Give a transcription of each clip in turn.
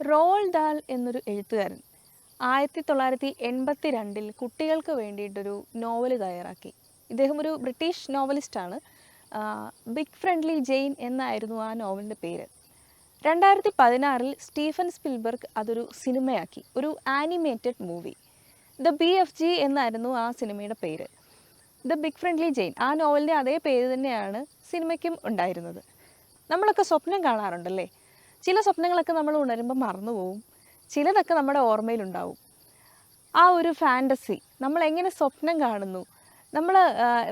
റോald ഡാൽ എന്നൊരു എഴുത്തുകാരൻ 1982 കുട്ടികൾക്ക് വേണ്ടിയിട്ടൊരു നോവൽ തയ്യാറാക്കി. ഇദ്ദേഹം ഒരു ബ്രിട്ടീഷ് നോവലിസ്റ്റാണ്. ബിഗ് ഫ്രണ്ട്ലി ജെയിൻ എന്നായിരുന്നു ആ നോവലിൻ്റെ പേര്. 2016 സ്റ്റീഫൻ സ്പിൽബർഗ് അതൊരു സിനിമയാക്കി, ഒരു ആനിമേറ്റഡ് മൂവി. ദ BFG എന്നായിരുന്നു ആ സിനിമയുടെ പേര്. ദ ബിഗ് ഫ്രണ്ട്ലി ജെയിൻ, ആ നോവലിൻ്റെ അതേ പേര് തന്നെയാണ് സിനിമയ്ക്കും ഉണ്ടായിരുന്നത്. നമ്മളൊക്കെ സ്വപ്നം കാണാറുണ്ടല്ലേ? ചില സ്വപ്നങ്ങളൊക്കെ നമ്മൾ ഉണരുമ്പോൾ മറന്നുപോകും, ചിലതൊക്കെ നമ്മുടെ ഓർമ്മയിലുണ്ടാവും. ആ ഒരു ഫാൻറ്റസി, നമ്മളെങ്ങനെ സ്വപ്നം കാണുന്നു, നമ്മൾ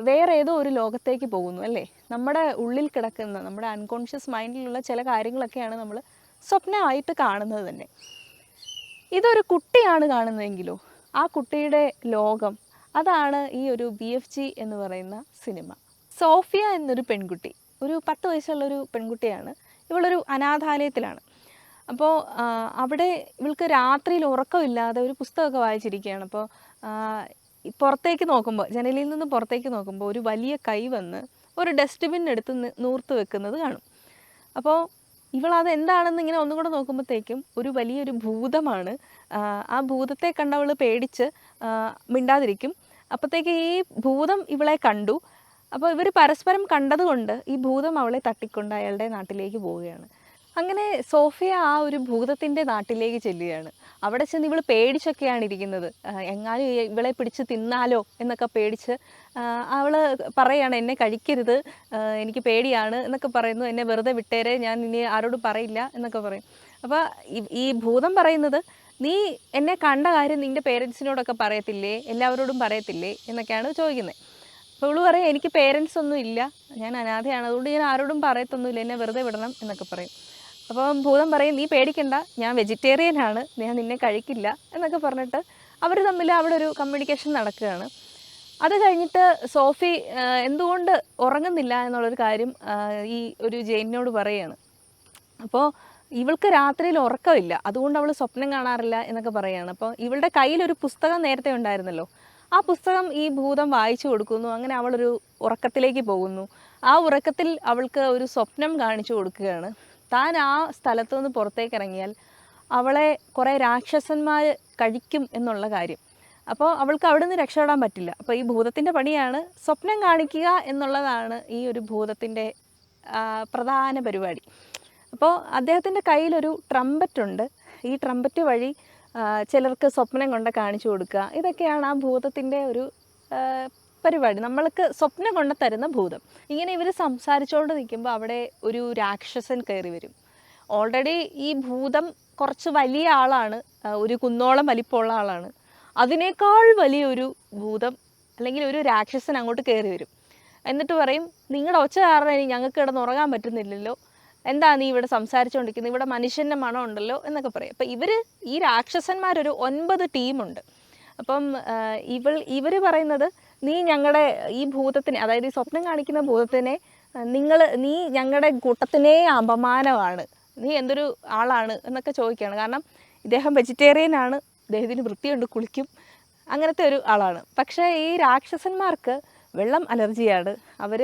വേറെ ഏതോ ഒരു ലോകത്തേക്ക് പോകുന്നു അല്ലേ? നമ്മുടെ ഉള്ളിൽ കിടക്കുന്ന, നമ്മുടെ അൺകോൺഷ്യസ് മൈൻഡിലുള്ള ചില കാര്യങ്ങളൊക്കെയാണ് നമ്മൾ സ്വപ്നമായിട്ട് കാണുന്നത് തന്നെ. ഇതൊരു കുട്ടിയാണ് കാണുന്നതെങ്കിലോ, ആ കുട്ടിയുടെ ലോകം, അതാണ് ഈ ഒരു BFG എന്ന് പറയുന്ന സിനിമ. സോഫിയ എന്നൊരു പെൺകുട്ടി, ഒരു 10 വയസ്സുള്ളൊരു പെൺകുട്ടിയാണ്. ഇവളൊരു അനാഥാലയത്തിലാണ്. അപ്പോൾ അവിടെ ഇവൾക്ക് രാത്രിയിൽ ഉറക്കമില്ലാതെ ഒരു പുസ്തകമൊക്കെ വായിച്ചിരിക്കുകയാണ്. അപ്പോൾ പുറത്തേക്ക് നോക്കുമ്പോൾ, ജനലിൽ നിന്ന് പുറത്തേക്ക് നോക്കുമ്പോൾ ഒരു വലിയ കൈ വന്ന് ഒരു ഡസ്റ്റ്ബിൻ എടുത്ത് നൂർത്ത് വെക്കുന്നത് കാണും. അപ്പോൾ ഇവളത് എന്താണെന്ന് ഇങ്ങനെ ഒന്നും കൂടെ നോക്കുമ്പോഴത്തേക്കും ഒരു വലിയൊരു ഭൂതമാണ്. ആ ഭൂതത്തെ കണ്ടവൾ പേടിച്ച് മിണ്ടാതിരിക്കും. അപ്പോഴത്തേക്ക് ഈ ഭൂതം ഇവളെ കണ്ടു. അപ്പോൾ ഇവർ പരസ്പരം കണ്ടതുകൊണ്ട് ഈ ഭൂതം അവളെ തട്ടിക്കൊണ്ട് അയാളുടെ നാട്ടിലേക്ക് പോവുകയാണ്. അങ്ങനെ സോഫിയ ആ ഒരു ഭൂതത്തിൻ്റെ നാട്ടിലേക്ക് ചെല്ലുകയാണ്. അവിടെ ചെന്ന് ഇവൾ പേടിച്ചൊക്കെയാണ് ഇരിക്കുന്നത്. എങ്ങാനും ഇവളെ പിടിച്ച് തിന്നാലോ എന്നൊക്കെ പേടിച്ച് അവൾ പറയുകയാണ്, എന്നെ കഴിക്കരുത്, എനിക്ക് പേടിയാണ് എന്നൊക്കെ പറയുന്നു. എന്നെ വെറുതെ വിട്ടേരെ, ഞാൻ ഇനി ആരോടും പറയില്ല എന്നൊക്കെ പറയും. അപ്പോൾ ഈ ഭൂതം പറയുന്നത്, നീ എന്നെ കണ്ട കാര്യം നിൻ്റെ പേരൻസിനോടൊക്കെ പറയത്തില്ലേ, എല്ലാവരോടും പറയത്തില്ലേ എന്നൊക്കെയാണ് ചോദിക്കുന്നത്. അപ്പോൾ ഇവള് പറയും, എനിക്ക് പേരൻസ് ഒന്നും ഇല്ല, ഞാൻ അനാഥയാണ്, അതുകൊണ്ട് ഞാൻ ആരോടും പറയത്തൊന്നുമില്ല, എന്നെ വെറുതെ വിടണം എന്നൊക്കെ പറയും. അപ്പം ഭൂതം പറയും, നീ പേടിക്കണ്ട, ഞാൻ വെജിറ്റേറിയനാണ്, ഞാൻ നിന്നെ കഴിക്കില്ല എന്നൊക്കെ പറഞ്ഞിട്ട് അവർ തമ്മിൽ അവിടെ ഒരു കമ്മ്യൂണിക്കേഷൻ നടക്കുകയാണ്. അത് കഴിഞ്ഞിട്ട് സോഫി എന്തുകൊണ്ട് ഉറങ്ങുന്നില്ല എന്നുള്ളൊരു കാര്യം ഈ ഒരു ജെയിനോട് പറയുകയാണ്. അപ്പോൾ ഇവൾക്ക് രാത്രിയിൽ ഉറക്കമില്ല, അതുകൊണ്ട് അവൾ സ്വപ്നം കാണാറില്ല എന്നൊക്കെ പറയുകയാണ്. അപ്പോൾ ഇവളുടെ കയ്യിലൊരു പുസ്തകം നേരത്തെ ഉണ്ടായിരുന്നല്ലോ, ആ പുസ്തകം ഈ ഭൂതം വായിച്ചു കൊടുക്കുന്നു. അങ്ങനെ അവളൊരു ഉറക്കത്തിലേക്ക് പോകുന്നു. ആ ഉറക്കത്തിൽ അവൾക്ക് ഒരു സ്വപ്നം കാണിച്ചു കൊടുക്കുകയാണ്, താൻ ആ സ്ഥലത്തു നിന്ന് പുറത്തേക്ക് ഇറങ്ങിയാൽ അവളെ കുറേ രാക്ഷസന്മാർ കഴിക്കും എന്നുള്ള കാര്യം. അപ്പോൾ അവൾക്ക് അവിടെ നിന്ന് രക്ഷപ്പെടാൻ പറ്റില്ല. അപ്പോൾ ഈ ഭൂതത്തിൻ്റെ പണിയാണ് സ്വപ്നം കാണിക്കുക എന്നുള്ളതാണ് ഈ ഒരു ഭൂതത്തിൻ്റെ പ്രധാന പരിപാടി. അപ്പോൾ അദ്ദേഹത്തിൻ്റെ കയ്യിലൊരു ട്രംപറ്റുണ്ട്. ഈ ട്രംപറ്റ് വഴി ചിലർക്ക് സ്വപ്നം കൊണ്ട് കാണിച്ചു കൊടുക്കുക, ഇതൊക്കെയാണ് ആ ഭൂതത്തിൻ്റെ ഒരു പരിപാടി. നമ്മൾക്ക് സ്വപ്നം കൊണ്ട് തരുന്ന ഭൂതം. ഇങ്ങനെ ഇവർ സംസാരിച്ചുകൊണ്ട് നിൽക്കുമ്പോൾ അവിടെ ഒരു രാക്ഷസൻ കയറി വരും. ഓൾറെഡി ഈ ഭൂതം കുറച്ച് വലിയ ആളാണ്, ഒരു കുന്നോളം വലിപ്പമുള്ള ആളാണ്. അതിനേക്കാൾ വലിയൊരു ഭൂതം അല്ലെങ്കിൽ ഒരു രാക്ഷസൻ അങ്ങോട്ട് കയറി വരും. എന്നിട്ട് പറയും, നിങ്ങളുടെ ഒച്ച കാരണം ഇനി ഞങ്ങൾക്ക് കിടന്നുറങ്ങാൻ പറ്റുന്നില്ലല്ലോ, എന്താ നീ ഇവിടെ സംസാരിച്ചുകൊണ്ടിരിക്കുന്നത്, ഇവിടെ മനുഷ്യൻ്റെ മണം ഉണ്ടല്ലോ എന്നൊക്കെ പറയും. അപ്പം ഈ രാക്ഷസന്മാരൊരു 9 ടീമുണ്ട്. അപ്പം ഇവർ പറയുന്നത്, നീ ഞങ്ങളുടെ ഈ ഭൂതത്തിനെ, അതായത് ഈ സ്വപ്നം കാണിക്കുന്ന ഭൂതത്തിനെ, നീ ഞങ്ങളുടെ കൂട്ടത്തിനേ അപമാനമാണ്, നീ എന്തൊരു ആളാണ് എന്നൊക്കെ ചോദിക്കുകയാണ്. കാരണം ഇദ്ദേഹം വെജിറ്റേറിയനാണ്, ഇദ്ദേഹത്തിന് വൃത്തിയുണ്ട്, കുളിക്കും, അങ്ങനത്തെ ഒരു ആളാണ്. പക്ഷേ ഈ രാക്ഷസന്മാർക്ക് വെള്ളം അലർജിയാണ്, അവർ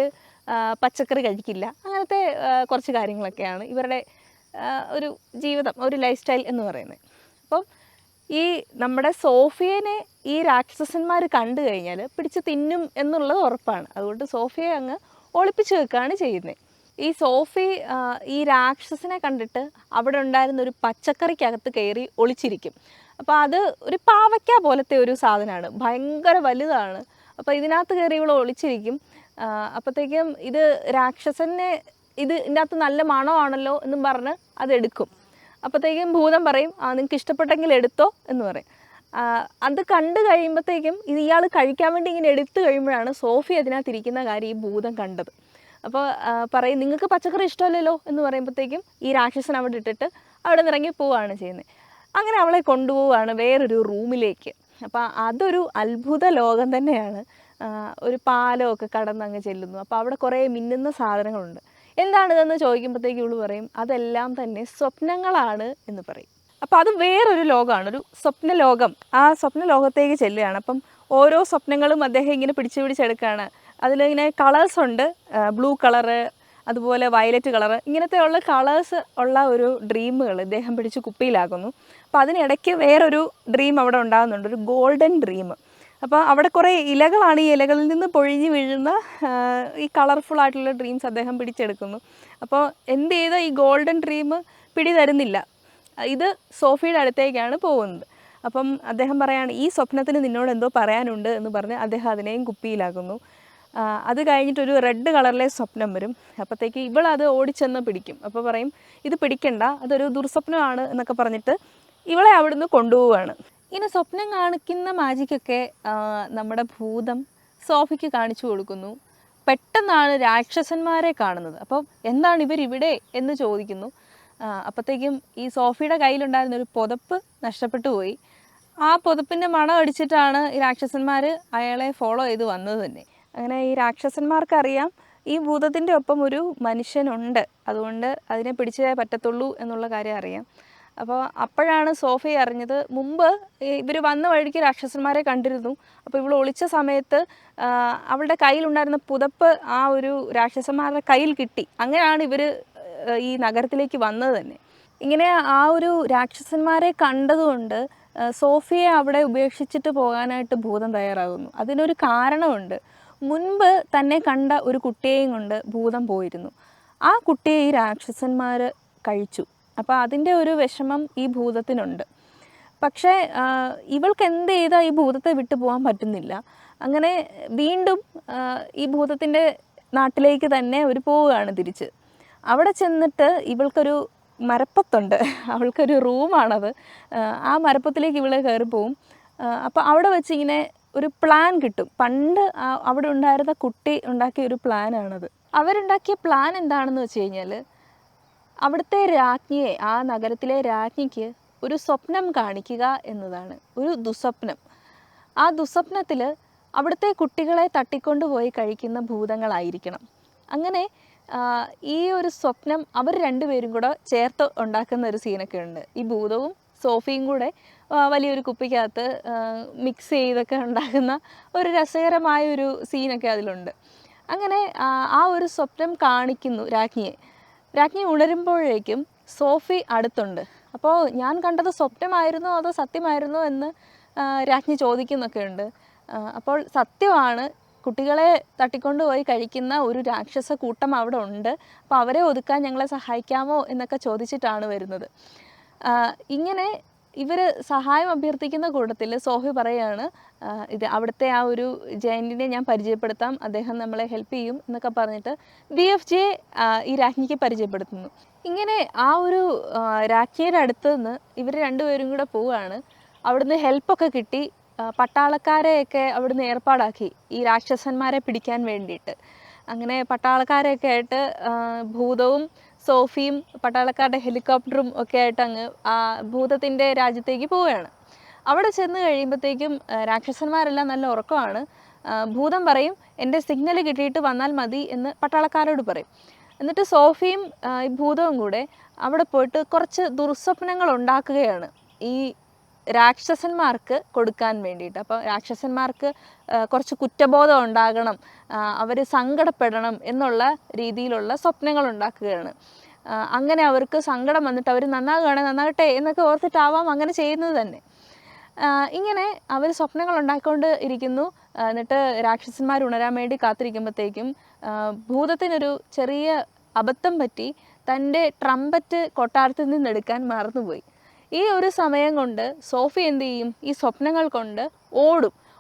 പച്ചക്കറി കഴിക്കില്ല, അങ്ങനത്തെ കുറച്ച് കാര്യങ്ങളൊക്കെയാണ് ഇവരുടെ ഒരു ജീവിതം, ഒരു ലൈഫ് സ്റ്റൈൽ എന്ന് പറയുന്നത്. അപ്പം ഈ നമ്മുടെ സോഫിയനെ ഈ രാക്ഷസന്മാർ കണ്ടു കഴിഞ്ഞാൽ പിടിച്ച് തിന്നും എന്നുള്ളത് ഉറപ്പാണ്. അതുകൊണ്ട് സോഫിയെ അങ്ങ് ഒളിപ്പിച്ച് വെക്കുകയാണ് ചെയ്യുന്നത്. ഈ സോഫി ഈ രാക്ഷസനെ കണ്ടിട്ട് അവിടെ ഉണ്ടായിരുന്ന ഒരു പച്ചക്കറിക്കകത്ത് കയറി ഒളിച്ചിരിക്കും. അപ്പോൾ അത് ഒരു പാവയ്ക്ക പോലത്തെ ഒരു സാധനമാണ്, ഭയങ്കര വലുതാണ്. അപ്പോൾ ഇതിനകത്ത് കയറി ഇവൾ ഒളിച്ചിരിക്കും. അപ്പോഴത്തേക്കും ഇത് രാക്ഷസനെ, ഇതിൻ്റെ അകത്ത് നല്ല മണമാണല്ലോ എന്നും പറഞ്ഞ് അതെടുക്കും. അപ്പോഴത്തേക്കും ഭൂതം പറയും, നിങ്ങൾക്ക് ഇഷ്ടപ്പെട്ടെങ്കിൽ എടുത്തോ എന്ന് പറയും. അത് കണ്ടു കഴിയുമ്പോഴത്തേക്കും ഇയാൾ കഴിക്കാൻ വേണ്ടി ഇങ്ങനെ എടുത്തു കഴിയുമ്പോഴാണ് സോഫി അതിനകത്തിരിക്കുന്ന കാര്യം ഈ ഭൂതം കണ്ടത്. അപ്പോൾ പറയും, നിങ്ങൾക്ക് പച്ചക്കറി ഇഷ്ടമല്ലല്ലോ എന്ന് പറയുമ്പോഴത്തേക്കും ഈ രാക്ഷസൻ അവിടെ ഇട്ടിട്ട് അവിടെ നിന്ന് ഇറങ്ങി പോവുകയാണ് ചെയ്യുന്നത്. അങ്ങനെ അവളെ കൊണ്ടുപോവുകയാണ് വേറൊരു റൂമിലേക്ക്. അപ്പോൾ അതൊരു അത്ഭുത ലോകം തന്നെയാണ്. ഒരു പാലമൊക്കെ കടന്നങ്ങ് ചെല്ലുന്നു. അപ്പോൾ അവിടെ കുറേ മിന്നുന്ന സാധനങ്ങളുണ്ട്. എന്താണിതെന്ന് ചോദിക്കുമ്പോഴത്തേക്ക് ഇവള് പറയും, അതെല്ലാം തന്നെ സ്വപ്നങ്ങളാണ് എന്ന് പറയും. അപ്പോൾ അത് വേറൊരു ലോകമാണ്, ഒരു സ്വപ്ന ലോകം. ആ സ്വപ്ന ലോകത്തേക്ക് ചെല്ലുകയാണ്. അപ്പം ഓരോ സ്വപ്നങ്ങളും അദ്ദേഹം ഇങ്ങനെ പിടിച്ചെടുക്കുകയാണ്. അതിലിങ്ങനെ കളേഴ്സ് ഉണ്ട്, ബ്ലൂ കളറ്, അതുപോലെ വയലറ്റ് കളർ, ഇങ്ങനത്തെ ഉള്ള കളേഴ്സ് ഉള്ള ഒരു ഡ്രീമുകൾ ഇദ്ദേഹം പിടിച്ച് കുപ്പിയിലാക്കുന്നു. അപ്പോൾ അതിനിടയ്ക്ക് വേറൊരു ഡ്രീം അവിടെ ഉണ്ടാകുന്നുണ്ട്, ഒരു ഗോൾഡൻ ഡ്രീം. അപ്പോൾ അവിടെ കുറേ ഇലകളാണ്, ഈ ഇലകളിൽ നിന്ന് പൊഴിഞ്ഞ് വീഴുന്ന ഈ കളർഫുൾ ആയിട്ടുള്ള ഡ്രീംസ് അദ്ദേഹം പിടിച്ചെടുക്കുന്നു. അപ്പോൾ എന്ത് ചെയ്ത ഈ ഗോൾഡൻ ഡ്രീം പിടി തരുന്നില്ല, ഇത് സോഫിയുടെ അടുത്തേക്കാണ് പോകുന്നത്. അപ്പം അദ്ദേഹം പറയാണ്, ഈ സ്വപ്നത്തിന് നിന്നോട് എന്തോ പറയാനുണ്ട് എന്ന് പറഞ്ഞ് അദ്ദേഹം അതിനെയും കുപ്പിയിലാക്കുന്നു. അത് കഴിഞ്ഞിട്ടൊരു റെഡ് കളറിലെ സ്വപ്നം വരും. അപ്പോഴത്തേക്ക് ഇവളത് ഓടിച്ചെന്ന് പിടിക്കും. അപ്പോൾ പറയും ഇത് പിടിക്കണ്ട, അതൊരു ദുർസ്വപ്നമാണ് എന്നൊക്കെ പറഞ്ഞിട്ട് ഇവളെ അവിടുന്ന് കൊണ്ടുപോവുകയാണ്. ഇങ്ങനെ സ്വപ്നം കാണിക്കുന്ന മാജിക്കൊക്കെ നമ്മുടെ ഭൂതം സോഫിക്ക് കാണിച്ചു കൊടുക്കുന്നു. പെട്ടെന്നാണ് രാക്ഷസന്മാരെ കാണുന്നത്. അപ്പോൾ എന്താണ് ഇവരിവിടെ എന്ന് ചോദിക്കുന്നു. അപ്പോഴത്തേക്കും ഈ സോഫിയുടെ കയ്യിലുണ്ടായിരുന്നൊരു പുതപ്പ് നഷ്ടപ്പെട്ടു പോയി. ആ പുതപ്പിൻ്റെ മണം അടിച്ചിട്ടാണ് ഈ രാക്ഷസന്മാർ അയാളെ ഫോളോ ചെയ്ത് വന്നത് തന്നെ. അങ്ങനെ ഈ രാക്ഷസന്മാർക്കറിയാം ഈ ഭൂതത്തിൻ്റെ ഒപ്പം ഒരു മനുഷ്യനുണ്ട്, അതുകൊണ്ട് അതിനെ പിടിച്ചേ പറ്റത്തുള്ളൂ എന്നുള്ള കാര്യം അറിയാം. അപ്പോൾ അപ്പോഴാണ് സോഫി അറിഞ്ഞത്, മുമ്പ് ഇവർ വന്ന വഴിക്ക് രാക്ഷസന്മാരെ കണ്ടിരുന്നു. അപ്പോൾ ഇവൾ ഒളിച്ച സമയത്ത് അവളുടെ കയ്യിലുണ്ടായിരുന്ന പുതപ്പ് ആ ഒരു രാക്ഷസന്മാരുടെ കയ്യിൽ കിട്ടി. അങ്ങനെയാണ് ഇവർ ഈ നഗരത്തിലേക്ക് വന്നത് തന്നെ. ഇങ്ങനെ ആ ഒരു രാക്ഷസന്മാരെ കണ്ടതുകൊണ്ട് സോഫിയെ അവിടെ ഉപേക്ഷിച്ചിട്ട് പോകാനായിട്ട് ഭൂതം തയ്യാറാകുന്നു. അതിനൊരു കാരണമുണ്ട്. മുൻപ് തന്നെ കണ്ട ഒരു കുട്ടിയെയും കൊണ്ട് ഭൂതം പോയിരുന്നു. ആ കുട്ടിയെ ഈ രാക്ഷസന്മാർ കഴിച്ചു. അപ്പോൾ അതിൻ്റെ ഒരു വിഷമം ഈ ഭൂതത്തിനുണ്ട്. പക്ഷേ ഇവൾക്ക് എന്ത് ചെയ്താൽ ഈ ഭൂതത്തെ വിട്ടു പോകാൻ പറ്റുന്നില്ല. അങ്ങനെ വീണ്ടും ഈ ഭൂതത്തിൻ്റെ നാട്ടിലേക്ക് തന്നെ അവർ പോവുകയാണ് തിരിച്ച്. അവിടെ ചെന്നിട്ട് ഇവൾക്കൊരു മരപ്പത്തുണ്ട്, അവൾക്കൊരു റൂമാണത്. ആ മരപ്പത്തിലേക്ക് ഇവളെ കയറി പോവും. അപ്പോൾ അവിടെ വെച്ച് ഇങ്ങനെ ഒരു പ്ലാൻ കിട്ടും. പണ്ട് അവിടെ ഉണ്ടായിരുന്ന കുട്ടി ഉണ്ടാക്കിയ ഒരു പ്ലാനാണത്. അവരുണ്ടാക്കിയ പ്ലാൻ എന്താണെന്ന് വെച്ച് കഴിഞ്ഞാൽ, അവിടുത്തെ രാജ്ഞിയെ, ആ നഗരത്തിലെ രാജ്ഞിക്ക് ഒരു സ്വപ്നം കാണിക്കുക എന്നതാണ്. ഒരു ദുസ്വപ്നം. ആ ദുസ്വപ്നത്തിൽ അവിടുത്തെ കുട്ടികളെ തട്ടിക്കൊണ്ടുപോയി കഴിക്കുന്ന ഭൂതങ്ങളായിരിക്കണം. അങ്ങനെ ഈ ഒരു സ്വപ്നം അവർ രണ്ടുപേരും കൂടെ ചേർത്ത് ഉണ്ടാക്കുന്ന ഒരു സീനൊക്കെ ഉണ്ട്. ഈ ഭൂതവും സോഫിയും കൂടെ വലിയൊരു കുപ്പിക്കകത്ത് മിക്സ് ചെയ്തൊക്കെ ഉണ്ടാക്കുന്ന ഒരു രസകരമായൊരു സീനൊക്കെ അതിലുണ്ട്. അങ്ങനെ ആ ഒരു സ്വപ്നം കാണിക്കുന്നു രാജ്ഞിയെ. രാജ്ഞി ഉണരുമ്പോഴേക്കും സോഫി അടുത്തുണ്ട്. അപ്പോൾ ഞാൻ കണ്ടത് സ്വപ്നമായിരുന്നോ അതോ സത്യമായിരുന്നോ എന്ന് രാജ്ഞി ചോദിക്കുന്നൊക്കെ ഉണ്ട്. അപ്പോൾ സത്യമാണ്, കുട്ടികളെ തട്ടിക്കൊണ്ടുപോയി കഴിക്കുന്ന ഒരു രാക്ഷസ കൂട്ടം അവിടെ ഉണ്ട്. അപ്പോൾ അവരെ ഒതുക്കാൻ ഞങ്ങളെ സഹായിക്കാമോ എന്നൊക്കെ ചോദിച്ചിട്ടാണ് വരുന്നത്. ഇങ്ങനെ ഇവർ സഹായം അഭ്യർത്ഥിക്കുന്ന കൂട്ടത്തിൽ സോഫി പറയുകയാണ്, ഇത് അവിടുത്തെ ആ ഒരു ജയൻറ്റിനെ ഞാൻ പരിചയപ്പെടുത്താം, അദ്ദേഹം നമ്മളെ ഹെൽപ്പ് ചെയ്യും എന്നൊക്കെ പറഞ്ഞിട്ട് BFJ ഈ രാജ്ഞിക്ക് പരിചയപ്പെടുത്തുന്നു. ഇങ്ങനെ ആ ഒരു രാജ്ഞിയുടെ അടുത്ത് നിന്ന് ഇവർ രണ്ടുപേരും കൂടെ പോവുകയാണ്. അവിടുന്ന് ഹെൽപ്പൊക്കെ കിട്ടി. പട്ടാളക്കാരെയൊക്കെ അവിടുന്ന് ഏർപ്പാടാക്കി ഈ രാക്ഷസന്മാരെ പിടിക്കാൻ വേണ്ടിയിട്ട്. അങ്ങനെ പട്ടാളക്കാരെയൊക്കെ ആയിട്ട് ഭൂതവും സോഫിയും പട്ടാളക്കാരുടെ ഹെലികോപ്റ്ററും ഒക്കെ ആയിട്ട് അങ്ങ് ആ ഭൂതത്തിൻ്റെ രാജ്യത്തേക്ക് പോവുകയാണ്. അവിടെ ചെന്ന് കഴിയുമ്പോഴത്തേക്കും രാക്ഷസന്മാരെല്ലാം നല്ല ഉറക്കമാണ്. ഭൂതം പറയും, എൻ്റെ സിഗ്നൽ കിട്ടിയിട്ട് വന്നാൽ മതി എന്ന് പട്ടാളക്കാരോട് പറയും. എന്നിട്ട് സോഫിയും ഈ ഭൂതവും കൂടെ അവിടെ പോയിട്ട് കുറച്ച് ദുർസ്വപ്നങ്ങൾ ഉണ്ടാക്കുകയാണ് ഈ രാക്ഷസന്മാർക്ക് കൊടുക്കാൻ വേണ്ടിയിട്ട്. അപ്പോൾ രാക്ഷസന്മാർക്ക് കുറച്ച് കുറ്റബോധം ഉണ്ടാകണം, അവർ സങ്കടപ്പെടണം എന്നുള്ള രീതിയിലുള്ള സ്വപ്നങ്ങൾ ഉണ്ടാക്കുകയാണ്. അങ്ങനെ അവർക്ക് സങ്കടം വന്നിട്ട് അവർ നന്നാകുകയാണെങ്കിൽ നന്നാകട്ടെ എന്നൊക്കെ ഓർത്തിട്ടാവാം അങ്ങനെ ചെയ്യുന്നത് തന്നെ. ഇങ്ങനെ അവർ സ്വപ്നങ്ങൾ ഉണ്ടാക്കിക്കൊണ്ട് ഇരിക്കുന്നു. എന്നിട്ട് രാക്ഷസന്മാർ ഉണരാൻ വേണ്ടി കാത്തിരിക്കുമ്പോഴത്തേക്കും ഭൂതത്തിനൊരു ചെറിയ അബദ്ധം പറ്റി തൻ്റെ ട്രംപറ്റ് കൊട്ടാരത്തിൽ നിന്നെടുക്കാൻ മറന്നുപോയി. ഈ ഒരു സമയം കൊണ്ട് സോഫി എന്ത് ചെയ്യും, ഈ സ്വപ്നങ്ങൾ കൊണ്ട്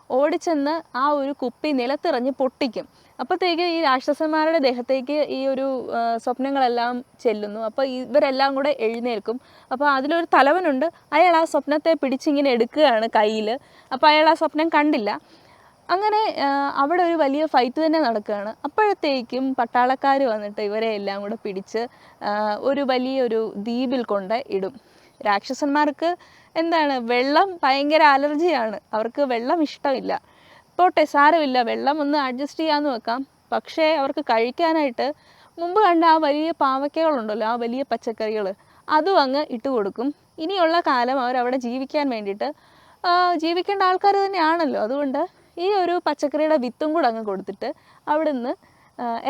ഓടിച്ചെന്ന് ആ ഒരു കുപ്പി നിലത്തിറഞ്ഞ് പൊട്ടിക്കും. അപ്പോഴത്തേക്ക് ഈ രാക്ഷസന്മാരുടെ ദേഹത്തേക്ക് ഈ ഒരു സ്വപ്നങ്ങളെല്ലാം ചെല്ലുന്നു. അപ്പോൾ ഇവരെല്ലാം കൂടെ എഴുന്നേൽക്കും. അപ്പോൾ അതിലൊരു തലവനുണ്ട്, അയാൾ ആ സ്വപ്നത്തെ പിടിച്ചിങ്ങനെ എടുക്കുകയാണ് കയ്യിൽ. അപ്പോൾ അയാൾ ആ സ്വപ്നം കണ്ടില്ല. അങ്ങനെ അവിടെ ഒരു വലിയ ഫൈറ്റ് തന്നെ നടക്കുകയാണ്. അപ്പോഴത്തേക്കും പട്ടാളക്കാർ വന്നിട്ട് ഇവരെ എല്ലാം കൂടെ പിടിച്ച് ഒരു വലിയൊരു ദ്വീപിൽ കൊണ്ട് ഇടും. രാക്ഷസന്മാർക്ക് എന്താണ്, വെള്ളം ഭയങ്കര അലർജിയാണ്, അവർക്ക് വെള്ളം ഇഷ്ടമില്ല. പോട്ടെ സാരമില്ല, വെള്ളം ഒന്ന് അഡ്ജസ്റ്റ് ചെയ്യാമെന്ന് വെക്കാം. പക്ഷേ അവർക്ക് കഴിക്കാനായിട്ട് മുമ്പ് കണ്ട ആ വലിയ പാവയ്ക്കകളുണ്ടല്ലോ, ആ വലിയ പച്ചക്കറികൾ, അതും അങ്ങ് ഇട്ട് കൊടുക്കും. ഇനിയുള്ള കാലം അവരവിടെ ജീവിക്കാൻ വേണ്ടിയിട്ട് ജീവിക്കേണ്ട ആൾക്കാർ തന്നെയാണല്ലോ, അതുകൊണ്ട് ഈ ഒരു പച്ചക്കറിയുടെ വിത്തും കൂടെ അങ്ങ് കൊടുത്തിട്ട് അവിടെ നിന്ന്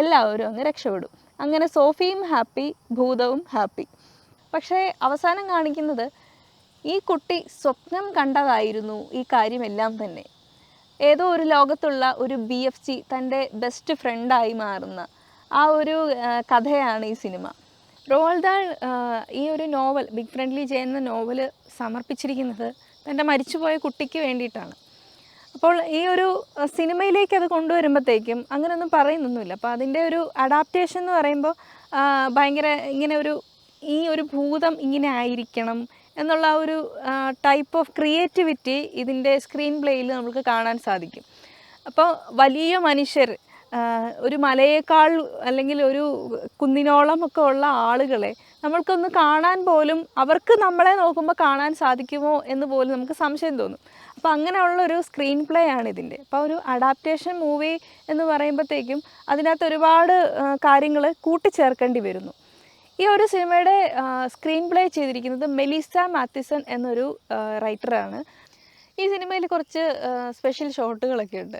എല്ലാവരും അങ്ങ് രക്ഷപ്പെടും. അങ്ങനെ സോഫിയും ഹാപ്പി, ഭൂതവും ഹാപ്പി. പക്ഷേ അവസാനം കാണിക്കുന്നത് ഈ കുട്ടി സ്വപ്നം കണ്ടതായിരുന്നു ഈ കാര്യമെല്ലാം തന്നെ. ഏതോ ഒരു ലോകത്തുള്ള ഒരു BFG തൻ്റെ ബെസ്റ്റ് ഫ്രണ്ടായി മാറുന്ന ആ ഒരു കഥയാണ് ഈ സിനിമ. റോald ദാhl ഈ ഒരു നോവൽ, ബിഗ് ഫ്രണ്ട്ലി ജെയിൻ എന്ന നോവൽ സമർപ്പിച്ചിരിക്കുന്നത് തൻ്റെ മരിച്ചുപോയ കുട്ടിക്ക് വേണ്ടിയിട്ടാണ്. അപ്പോൾ ഈ ഒരു സിനിമയിലേക്ക് അത് കൊണ്ടുവരുമ്പോഴത്തേക്കും അങ്ങനെയൊന്നും പറയുന്നൊന്നുമില്ല. അപ്പോൾ അതിൻ്റെ ഒരു അഡാപ്റ്റേഷൻ എന്ന് പറയുമ്പോൾ ഭയങ്കര ഇങ്ങനെ ഈ ഒരു ഭൂതം ഇങ്ങനെ ആയിരിക്കണം എന്നുള്ള ഒരു ടൈപ്പ് ഓഫ് ക്രിയേറ്റിവിറ്റി ഇതിൻ്റെ സ്ക്രീൻ പ്ലേയിൽ നമുക്ക് കാണാൻ സാധിക്കും. അപ്പോൾ വലിയ മനുഷ്യർ, ഒരു മലയേക്കാൾ അല്ലെങ്കിൽ ഒരു കുന്നിനോളം ഒക്കെ ഉള്ള ആളുകളെ നമ്മൾക്കൊന്ന് കാണാൻ പോലും, അവർക്ക് നമ്മളെ നോക്കുമ്പോൾ കാണാൻ സാധിക്കുമോ എന്ന് പോലും നമുക്ക് സംശയം തോന്നും. അപ്പോൾ അങ്ങനെയുള്ളൊരു സ്ക്രീൻ പ്ലേ ആണ് ഇതിൻ്റെ. അപ്പോൾ ഒരു അഡാപ്റ്റേഷൻ മൂവി എന്ന് പറയുമ്പോഴത്തേക്കും അതിനകത്ത് ഒരുപാട് കാര്യങ്ങൾ കൂട്ടിച്ചേർക്കേണ്ടി വരുന്നു. ഈ ഒരു സിനിമയുടെ സ്ക്രീൻ പ്ലേ ചെയ്തിരിക്കുന്നത് മെലിസ മാത്തിസൺ എന്നൊരു റൈറ്ററാണ്. ഈ സിനിമയിൽ കുറച്ച് സ്പെഷ്യൽ ഷോട്ടുകളൊക്കെ ഉണ്ട്.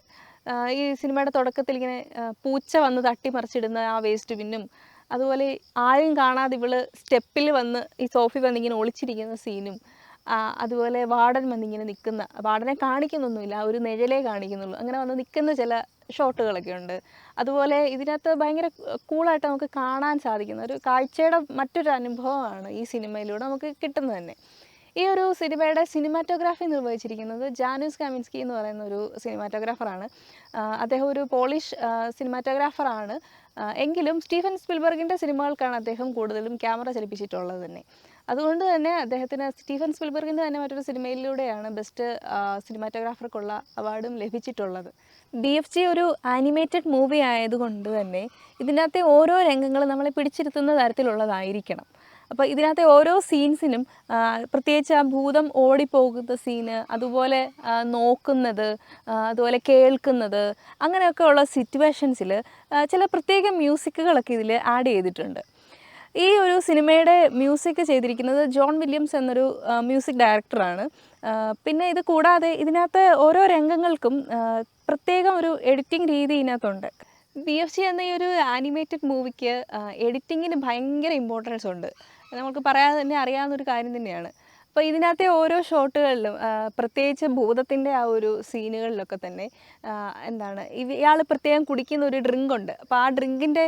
ഈ സിനിമയുടെ തുടക്കത്തിൽ ഇങ്ങനെ പൂച്ച വന്ന് തട്ടിമറിച്ചിടുന്ന ആ വേസ്റ്റ് ബിന്നും, അതുപോലെ ആരും കാണാതെ ഇവള് സ്റ്റെപ്പിൽ വന്ന് ഈ സോഫി വന്നിങ്ങനെ ഒളിച്ചിരിക്കുന്ന സീനും, അതുപോലെ വാർഡൻ വന്നിങ്ങനെ നിൽക്കുന്ന, വാർഡനെ കാണിക്കുന്നൊന്നുമില്ല, ഒരു നിഴലേ കാണിക്കുന്നുള്ളൂ, അങ്ങനെ വന്ന് നിൽക്കുന്ന ചില ഷോട്ടുകളൊക്കെ ഉണ്ട്. അതുപോലെ ഇതിനകത്ത് ഭയങ്കര കൂളായിട്ട് നമുക്ക് കാണാൻ സാധിക്കുന്ന ഒരു കാഴ്ചയുടെ മറ്റൊരു അനുഭവമാണ് ഈ സിനിമയിലൂടെ നമുക്ക് കിട്ടുന്നത് തന്നെ. ഈ ഒരു സിനിമയുടെ സിനിമാറ്റോഗ്രാഫി നിർവഹിച്ചിരിക്കുന്നത് ജാനുസ് കാമിൻസ്കി എന്ന് പറയുന്ന ഒരു സിനിമാറ്റോഗ്രാഫറാണ്. അദ്ദേഹം ഒരു പോളിഷ് സിനിമാറ്റോഗ്രാഫറാണ്. എങ്കിലും സ്റ്റീഫൻ സ്പിൽബർഗിൻ്റെ സിനിമകൾക്കാണ് അദ്ദേഹം കൂടുതലും ക്യാമറ ചലിപ്പിച്ചിട്ടുള്ളത് തന്നെ. അതുകൊണ്ട് തന്നെ അദ്ദേഹത്തിന് സ്റ്റീഫൻ സ്പിൽബർഗിൻ്റെ തന്നെ മറ്റൊരു സിനിമയിലൂടെയാണ് ബെസ്റ്റ് സിനിമാറ്റോഗ്രാഫർക്കുള്ള അവാർഡും ലഭിച്ചിട്ടുള്ളത്. BFG ഒരു ആനിമേറ്റഡ് മൂവി ആയതുകൊണ്ട് തന്നെ ഇതിനകത്തെ ഓരോ രംഗങ്ങളും നമ്മളെ പിടിച്ചിരുത്തുന്ന തരത്തിലുള്ളതായിരിക്കണം. അപ്പോൾ ഇതിനകത്തെ ഓരോ സീൻസിനും പ്രത്യേകിച്ച് ആ ഭൂതം ഓടിപ്പോകുന്ന സീന്, അതുപോലെ നോക്കുന്നത്, അതുപോലെ കേൾക്കുന്നത്, അങ്ങനെയൊക്കെ ഉള്ള സിറ്റുവേഷൻസിൽ ചില പ്രത്യേക മ്യൂസിക്കുകളൊക്കെ ഇതിൽ ആഡ് ചെയ്തിട്ടുണ്ട്. ഈ ഒരു സിനിമയുടെ മ്യൂസിക് ചെയ്തിരിക്കുന്നത് ജോൺ വില്യംസ് എന്നൊരു മ്യൂസിക് ഡയറക്ടറാണ്. പിന്നെ ഇത് കൂടാതെ ഇതിനകത്ത് ഓരോ രംഗങ്ങൾക്കും പ്രത്യേകം ഒരു എഡിറ്റിംഗ് രീതി ഇതിനകത്തുണ്ട്. BFG എന്ന ഈ ഒരു ആനിമേറ്റഡ് മൂവിക്ക് എഡിറ്റിങ്ങിന് ഭയങ്കര ഇമ്പോർട്ടൻസ് ഉണ്ട്. നമുക്ക് പറയാതെ തന്നെ അറിയാവുന്നൊരു കാര്യം തന്നെയാണ്. അപ്പോൾ ഇതിനകത്തെ ഓരോ ഷോട്ടുകളിലും പ്രത്യേകിച്ച് ഭൂതത്തിൻ്റെ ആ ഒരു സീനുകളിലൊക്കെ തന്നെ എന്താണ് ഇയാൾ പ്രത്യേകം കുടിക്കുന്ന ഒരു ഡ്രിങ്ക് ഉണ്ട്. അപ്പോൾ ആ ഡ്രിങ്കിൻ്റെ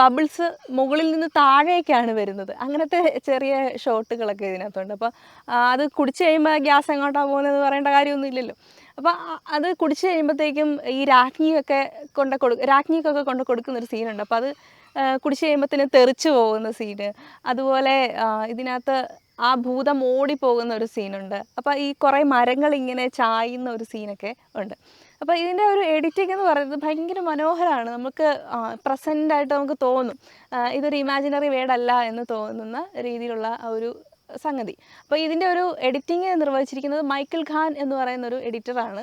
ബബിൾസ് മുകളിൽ നിന്ന് താഴേക്കാണ് വരുന്നത്. അങ്ങനത്തെ ചെറിയ ഷോട്ടുകളൊക്കെ ഇതിനകത്തുണ്ട്. അപ്പോൾ അത് കുടിച്ച് കഴിയുമ്പോൾ ഗ്യാസ് എങ്ങോട്ടാണ് പോകുന്നതെന്ന് പറയേണ്ട കാര്യമൊന്നുമില്ലല്ലോ. അപ്പോൾ അത് കുടിച്ച് കഴിയുമ്പോഴത്തേക്കും ഈ രാജ്ഞിക്കൊക്കെ കൊണ്ട് കൊടുക്കുന്നൊരു സീനുണ്ട്. അപ്പോൾ അത് കുടിച്ച് കഴിയുമ്പോഴത്തേനും തെറിച്ച് പോകുന്ന സീന്, അതുപോലെ ഇതിനകത്ത് ആ ഭൂതം ഓടിപ്പോകുന്ന ഒരു സീനുണ്ട്. അപ്പോൾ ഈ കുറേ മരങ്ങൾ ഇങ്ങനെ ചായുന്ന ഒരു സീനൊക്കെ ഉണ്ട്. അപ്പോൾ ഇതിൻ്റെ ഒരു എഡിറ്റിംഗ് എന്ന് പറയുന്നത് ഭയങ്കര മനോഹരമാണ്. നമുക്ക് പ്രസൻ്റായിട്ട് നമുക്ക് തോന്നും ഇതൊരു ഇമാജിനറി വേർഡല്ല എന്ന് തോന്നുന്ന രീതിയിലുള്ള ആ ഒരു സംഗതി. അപ്പോൾ ഇതിൻ്റെ ഒരു എഡിറ്റിംഗ് നിർവഹിച്ചിരിക്കുന്നത് മൈക്കിൾ ഖാൻ എന്ന് പറയുന്ന ഒരു എഡിറ്ററാണ്.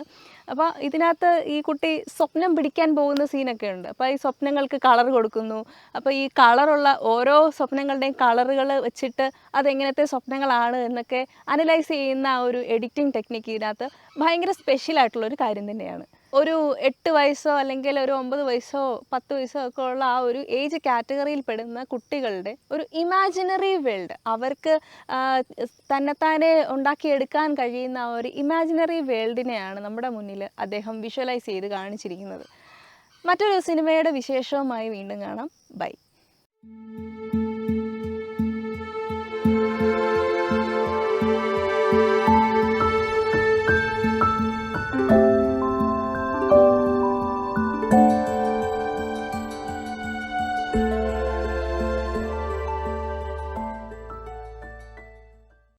അപ്പോൾ ഇതിനകത്ത് ഈ കുട്ടി സ്വപ്നം പിടിക്കാൻ പോകുന്ന സീനൊക്കെ ഉണ്ട്. അപ്പോൾ ഈ സ്വപ്നങ്ങൾക്ക് കളർ കൊടുക്കുന്നു. അപ്പോൾ ഈ കളറുള്ള ഓരോ സ്വപ്നങ്ങളുടെയും കളറുകൾ വെച്ചിട്ട് അതെങ്ങനത്തെ സ്വപ്നങ്ങളാണ് എന്നൊക്കെ അനലൈസ് ചെയ്യുന്ന ആ ഒരു എഡിറ്റിംഗ് ടെക്നിക്ക് ഇതിനകത്ത് ഭയങ്കര സ്പെഷ്യലായിട്ടുള്ളൊരു കാര്യം തന്നെയാണ്. ഒരു 8 വയസ്സോ അല്ലെങ്കിൽ ഒരു 9 വയസ്സോ 10 വയസ്സോ ഒക്കെ ഉള്ള ആ ഒരു ഏജ് കാറ്റഗറിയിൽ പെടുന്ന കുട്ടികളുടെ ഒരു ഇമാജിനറി വേൾഡ്, അവർക്ക് തന്നെത്താനെ ഉണ്ടാക്കിയെടുക്കാൻ കഴിയുന്ന ആ ഒരു ഇമാജിനറി വേൾഡിനെയാണ് നമ്മുടെ മുന്നിൽ അദ്ദേഹം വിഷ്വലൈസ് ചെയ്ത് കാണിച്ചിരിക്കുന്നത്. മറ്റൊരു സിനിമയുടെ വിശേഷവുമായി വീണ്ടും കാണാം. ബൈ.